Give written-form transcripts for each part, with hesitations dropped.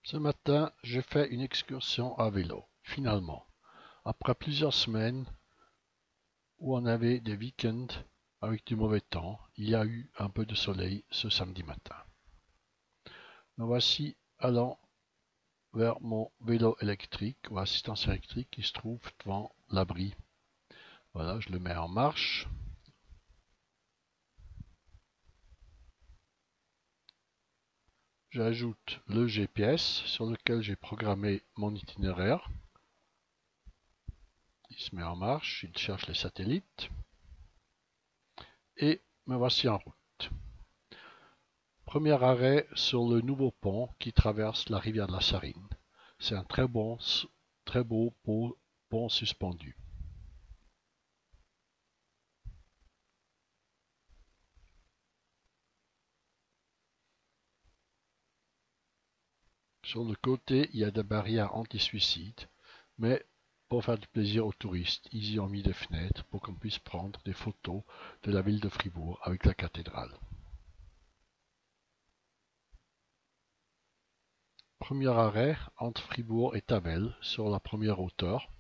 Ce matin, j'ai fait une excursion à vélo, finalement. Après plusieurs semaines où on avait des week-ends avec du mauvais temps, il y a eu un peu de soleil ce samedi matin. Me voici allant vers mon vélo électrique ou assistance électrique qui se trouve devant l'abri. Voilà, je le mets en marche. J'ajoute le GPS sur lequel j'ai programmé mon itinéraire. Il se met en marche, il cherche les satellites. Et me voici en route. Premier arrêt sur le nouveau pont qui traverse la rivière de la Sarine. C'est un très beau pont suspendu. Sur le côté, il y a des barrières anti-suicide, mais pour faire du plaisir aux touristes, ils y ont mis des fenêtres pour qu'on puisse prendre des photos de la ville de Fribourg avec la cathédrale. Premier arrêt entre Fribourg et Tavel sur la première hauteur.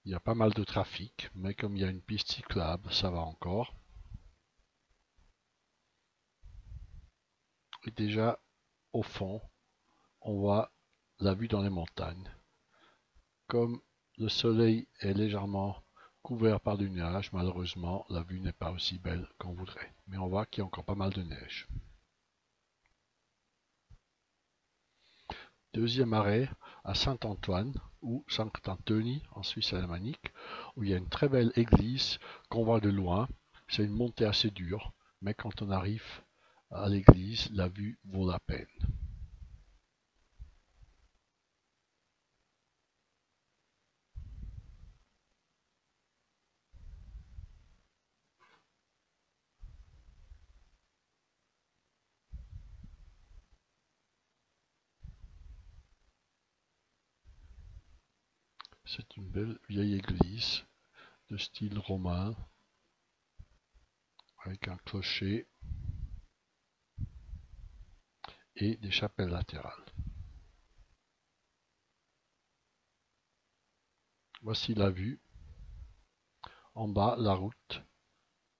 Il y a pas mal de trafic, mais comme il y a une piste cyclable, ça va encore. Et déjà, au fond, on voit la vue dans les montagnes. Comme le soleil est légèrement couvert par du nuage, malheureusement, la vue n'est pas aussi belle qu'on voudrait. Mais on voit qu'il y a encore pas mal de neige. Deuxième arrêt à Saint-Antoine, ou Saint-Anthony en Suisse alémanique, où il y a une très belle église qu'on voit de loin. C'est une montée assez dure, mais quand on arrive à l'église, la vue vaut la peine. C'est une belle vieille église de style romain, avec un clocher et des chapelles latérales. Voici la vue. En bas, la route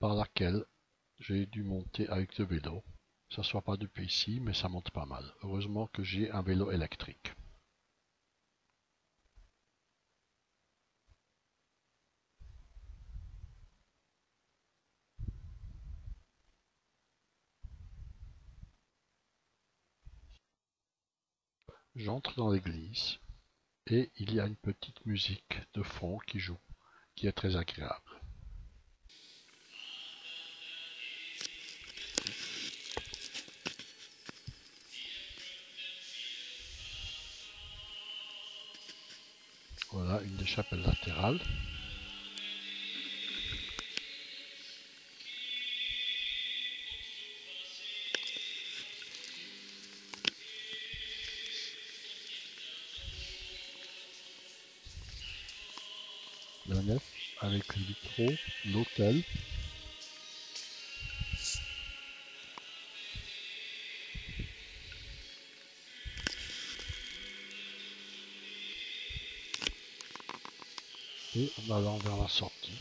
par laquelle j'ai dû monter avec le vélo. Ça ne soit pas depuis ici, mais ça monte pas mal. Heureusement que j'ai un vélo électrique. J'entre dans l'église et il y a une petite musique de fond qui joue, qui est très agréable. Voilà une des chapelles latérales. La nef avec les vitraux, l'autel. Et en allant vers la sortie,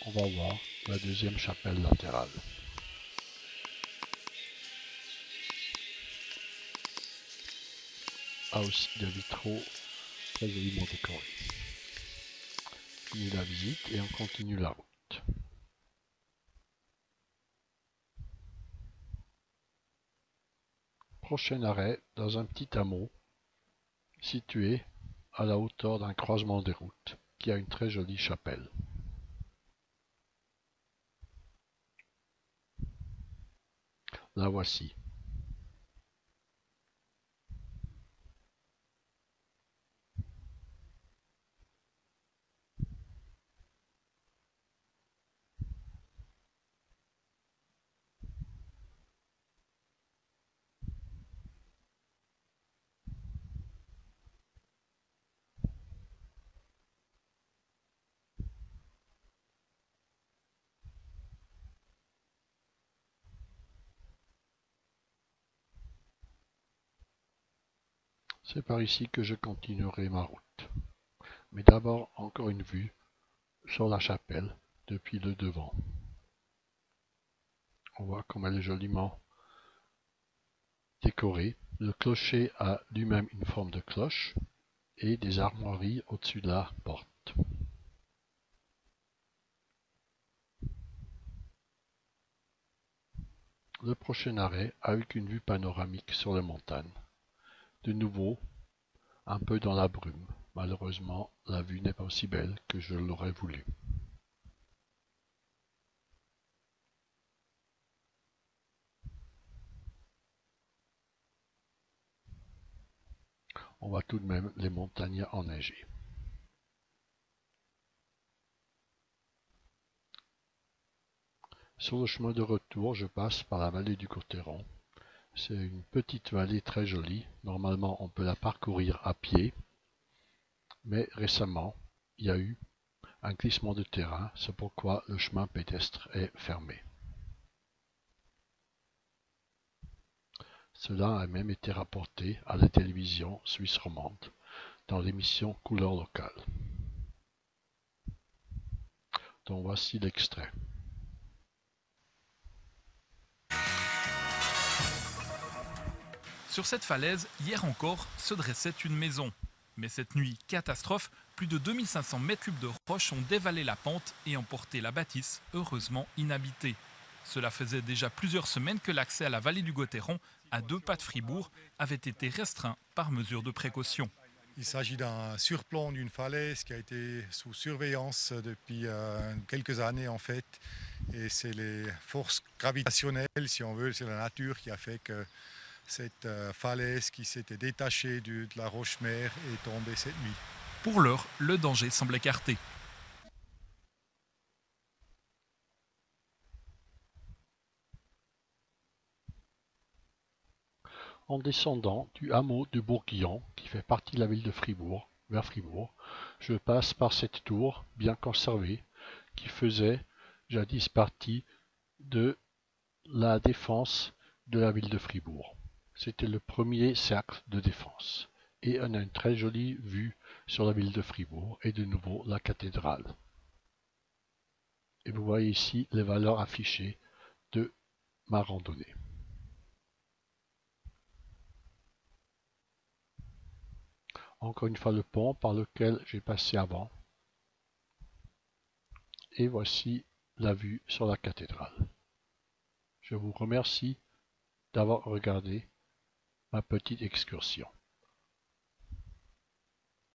on va voir la deuxième chapelle latérale. A aussi des vitraux très joliment décorés. Fini la visite et on continue la route. Prochain arrêt dans un petit hameau situé à la hauteur d'un croisement des routes qui a une très jolie chapelle. La voici. C'est par ici que je continuerai ma route. Mais d'abord encore une vue sur la chapelle depuis le devant. On voit comme elle est joliment décorée. Le clocher a lui-même une forme de cloche et des armoiries au-dessus de la porte. Le prochain arrêt avec une vue panoramique sur les montagnes. De nouveau, un peu dans la brume. Malheureusement, la vue n'est pas aussi belle que je l'aurais voulu. On voit tout de même les montagnes enneigées. Sur le chemin de retour, je passe par la vallée du Cotteron. C'est une petite vallée très jolie. Normalement, on peut la parcourir à pied. Mais récemment, il y a eu un glissement de terrain. C'est pourquoi le chemin pédestre est fermé. Cela a même été rapporté à la télévision suisse romande dans l'émission Couleurs locales. Donc voici l'extrait. Sur cette falaise, hier encore, se dressait une maison. Mais cette nuit, catastrophe, plus de 2500 mètres cubes de roches ont dévalé la pente et emporté la bâtisse, heureusement inhabitée. Cela faisait déjà plusieurs semaines que l'accès à la vallée du Cotteron, à 2 pas de Fribourg, avait été restreint par mesure de précaution. Il s'agit d'un surplomb d'une falaise qui a été sous surveillance depuis quelques années en fait. Et c'est les forces gravitationnelles, si on veut, c'est la nature qui a fait que cette falaise qui s'était détachée de la roche-mère est tombée cette nuit. Pour l'heure, le danger semble écarté. En descendant du hameau de Bourguillon, qui fait partie de la ville de Fribourg, vers Fribourg, je passe par cette tour bien conservée qui faisait jadis partie de la défense de la ville de Fribourg. C'était le premier cercle de défense. Et on a une très jolie vue sur la ville de Fribourg et de nouveau la cathédrale. Et vous voyez ici les valeurs affichées de ma randonnée. Encore une fois le pont par lequel j'ai passé avant. Et voici la vue sur la cathédrale. Je vous remercie d'avoir regardé ma petite excursion.